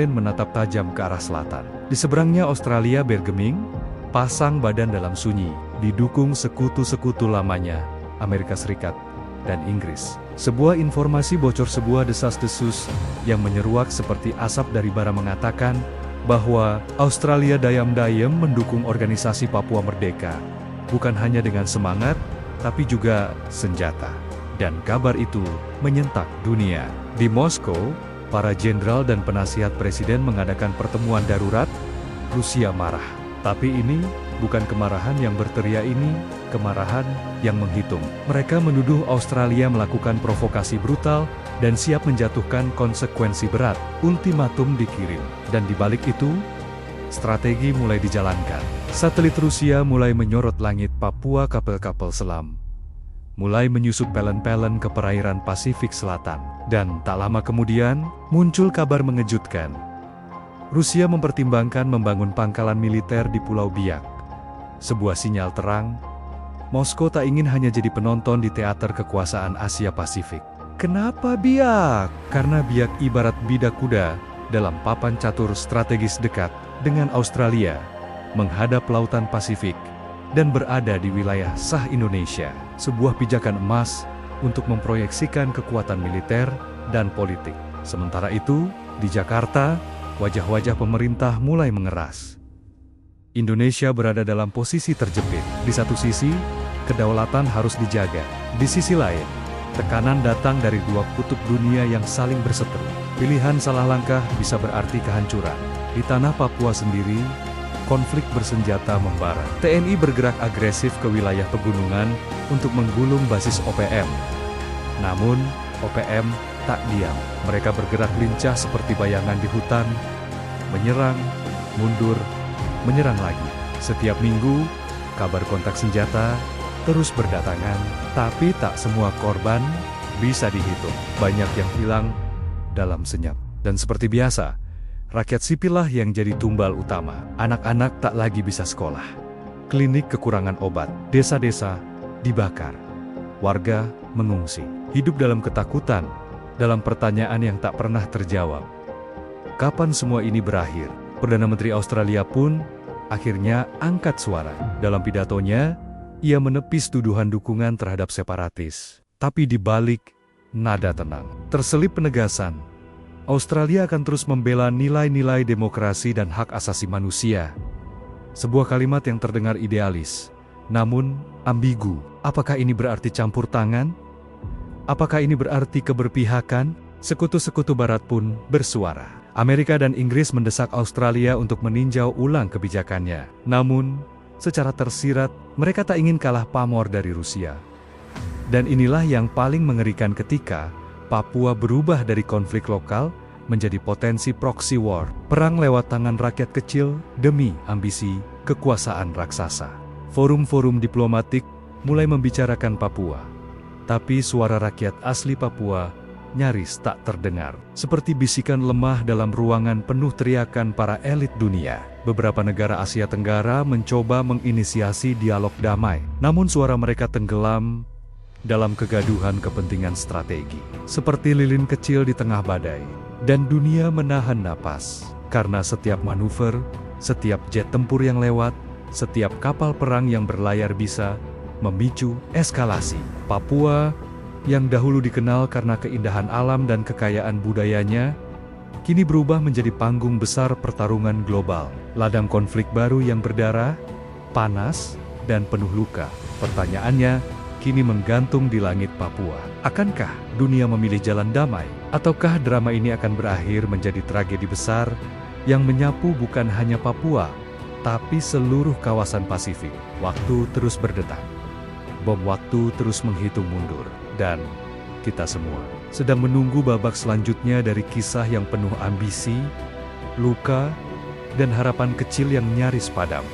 menatap tajam ke arah selatan. Di seberangnya Australia bergeming, pasang badan dalam sunyi, didukung sekutu-sekutu lamanya, Amerika Serikat dan Inggris. Sebuah informasi bocor, sebuah desas-desus yang menyeruak seperti asap dari bara mengatakan bahwa Australia diam-diam mendukung organisasi Papua Merdeka, bukan hanya dengan semangat, tapi juga senjata. Dan kabar itu menyentak dunia. Di Moskow, para jenderal dan penasihat presiden mengadakan pertemuan darurat. Rusia marah. Tapi ini bukan kemarahan yang berteriak, ini kemarahan yang menghitung. Mereka menuduh Australia melakukan provokasi brutal dan siap menjatuhkan konsekuensi berat. Ultimatum dikirim. Dan di balik itu, strategi mulai dijalankan. Satelit Rusia mulai menyorot langit Papua, kapal-kapal selam mulai menyusup pelen-pelen ke perairan Pasifik Selatan. Dan tak lama kemudian, muncul kabar mengejutkan. Rusia mempertimbangkan membangun pangkalan militer di Pulau Biak. Sebuah sinyal terang, Moskow tak ingin hanya jadi penonton di teater kekuasaan Asia Pasifik. Kenapa Biak? Karena Biak ibarat bidak kuda dalam papan catur strategis dekat dengan Australia, menghadap Lautan Pasifik, dan berada di wilayah sah Indonesia. Sebuah pijakan emas untuk memproyeksikan kekuatan militer dan politik. Sementara itu, di Jakarta, wajah-wajah pemerintah mulai mengeras. Indonesia berada dalam posisi terjepit. Di satu sisi, kedaulatan harus dijaga. Di sisi lain, tekanan datang dari dua kutub dunia yang saling berseteru. Pilihan salah langkah bisa berarti kehancuran. Di tanah Papua sendiri, konflik bersenjata membara. TNI bergerak agresif ke wilayah pegunungan untuk menggulung basis OPM. Namun, OPM tak diam. Mereka bergerak lincah seperti bayangan di hutan, menyerang, mundur, menyerang lagi. Setiap minggu, kabar kontak senjata terus berdatangan, tapi tak semua korban bisa dihitung. Banyak yang hilang dalam senyap. Dan seperti biasa, rakyat sipil lah yang jadi tumbal utama. Anak-anak tak lagi bisa sekolah. Klinik kekurangan obat. Desa-desa dibakar. Warga mengungsi. Hidup dalam ketakutan, dalam pertanyaan yang tak pernah terjawab. Kapan semua ini berakhir? Perdana Menteri Australia pun akhirnya angkat suara. Dalam pidatonya, ia menepis tuduhan dukungan terhadap separatis. Tapi di balik nada tenang, terselip penegasan. Australia akan terus membela nilai-nilai demokrasi dan hak asasi manusia. Sebuah kalimat yang terdengar idealis, namun ambigu. Apakah ini berarti campur tangan? Apakah ini berarti keberpihakan? Sekutu-sekutu Barat pun bersuara. Amerika dan Inggris mendesak Australia untuk meninjau ulang kebijakannya. Namun, secara tersirat, mereka tak ingin kalah pamor dari Rusia. Dan inilah yang paling mengerikan ketika Papua berubah dari konflik lokal menjadi potensi proxy war, perang lewat tangan rakyat kecil demi ambisi kekuasaan raksasa. Forum-forum diplomatik mulai membicarakan Papua, tapi suara rakyat asli Papua nyaris tak terdengar. Seperti bisikan lemah dalam ruangan penuh teriakan para elit dunia. Beberapa negara Asia Tenggara mencoba menginisiasi dialog damai, namun suara mereka tenggelam dalam kegaduhan kepentingan strategi. Seperti lilin kecil di tengah badai. Dan dunia menahan napas. Karena setiap manuver, setiap jet tempur yang lewat, setiap kapal perang yang berlayar bisa memicu eskalasi. Papua, yang dahulu dikenal karena keindahan alam dan kekayaan budayanya, kini berubah menjadi panggung besar pertarungan global. Ladang konflik baru yang berdarah, panas, dan penuh luka. Pertanyaannya, kini menggantung di langit Papua. Akankah dunia memilih jalan damai? Ataukah drama ini akan berakhir menjadi tragedi besar yang menyapu bukan hanya Papua, tapi seluruh kawasan Pasifik? Waktu terus berdetak. Bom waktu terus menghitung mundur. Dan kita semua sedang menunggu babak selanjutnya dari kisah yang penuh ambisi, luka, dan harapan kecil yang nyaris padam.